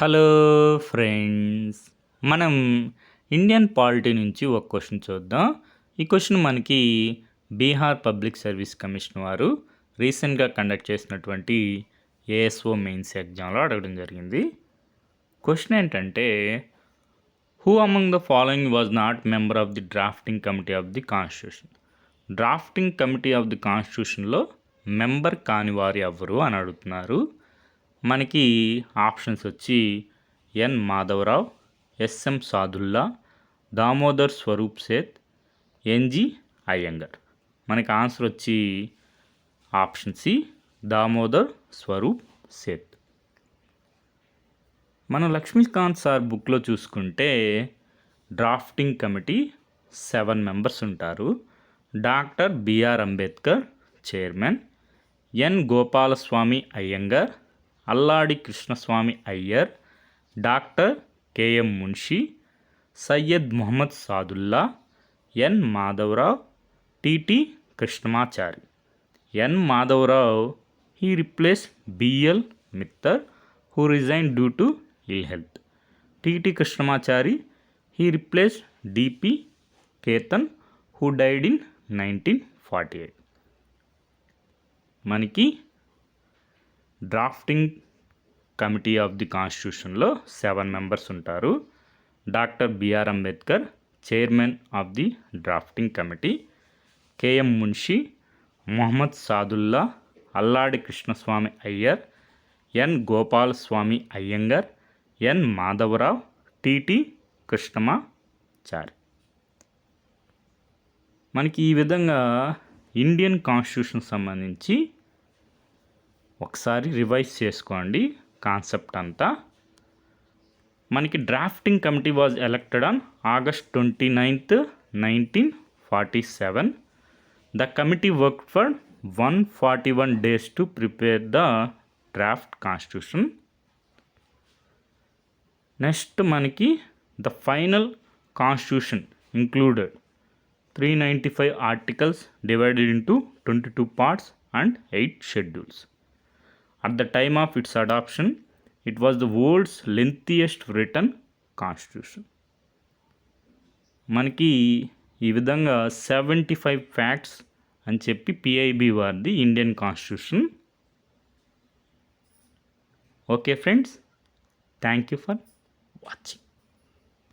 Hello friends, మనం Indian polity నుంచి ఒక క్వశ్చన్ చూద్దాం. ఈ క్వశ్చన్ మనకి బీహార్ పబ్లిక్ సర్వీస్ కమిషన్ వారు రీసెంట్గా కండక్ట్ చేసినటువంటి ఏఎస్ఓ మెయిన్స్ ఎగ్జామ్లో అడగడం జరిగింది. క్వశ్చన్ ఏంటంటే, who among the following was not member of the drafting committee of the constitution? Drafting committee of the కాన్స్టిట్యూషన్లో మెంబర్ కాని వారు ఎవరు అని అడుగుతున్నారు. మనకి ఆప్షన్స్ వచ్చి N Madhavarao, S M Saadulla, Damodar Swarup Seth, N G Ayyangar. మనకి ఆన్సర్ వచ్చి ఆప్షన్ సి, దామోదర్ స్వరూప్ సేత్. మనం లక్ష్మీకాంత్ సార్ బుక్లో చూసుకుంటే డ్రాఫ్టింగ్ కమిటీ 7 మెంబర్స్ ఉంటారు. Doctor BR Ambedkar chairman, N Gopalaswamy Ayyangar, Alladi Krishnaswamy Ayyar, doctor KM Munshi, Syed Mohammad Saadulla, N Madhavarao, TT Krishnamachari. N Madhavarao he replace B L Mitter who resign due to ill health. T T Krishnamachari he replace D P Khaitan who died in 1948. మనకి drafting committee of the కాన్స్టిట్యూషన్లో 7 members ఉంటారు. Doctor BR Ambedkar chairman of the drafting committee, KM Munshi, Mohammad Saadulla, Alladi Krishnaswamy Ayyar, N Gopalaswamy Ayyangar, N Madhavarao, TT Krishnamachari. మనకి ఈ విధంగా Indian constitution సంబంధించి ఒకసారి revise చేసుకోండి concept అంతా. మనకి drafting committee was elected on August 29th, 1947. The committee work for 141 days to prepare the draft constitution. Next మనకి the final constitution included 395 articles divided into 22 parts and 8 schedules. At the time of its adoption, it was the world's lengthiest written constitution. మనకి ఈ విధంగా 75 facts అని చెప్పి PIB వారిది Indian constitution. Okay friends, thank you for watching.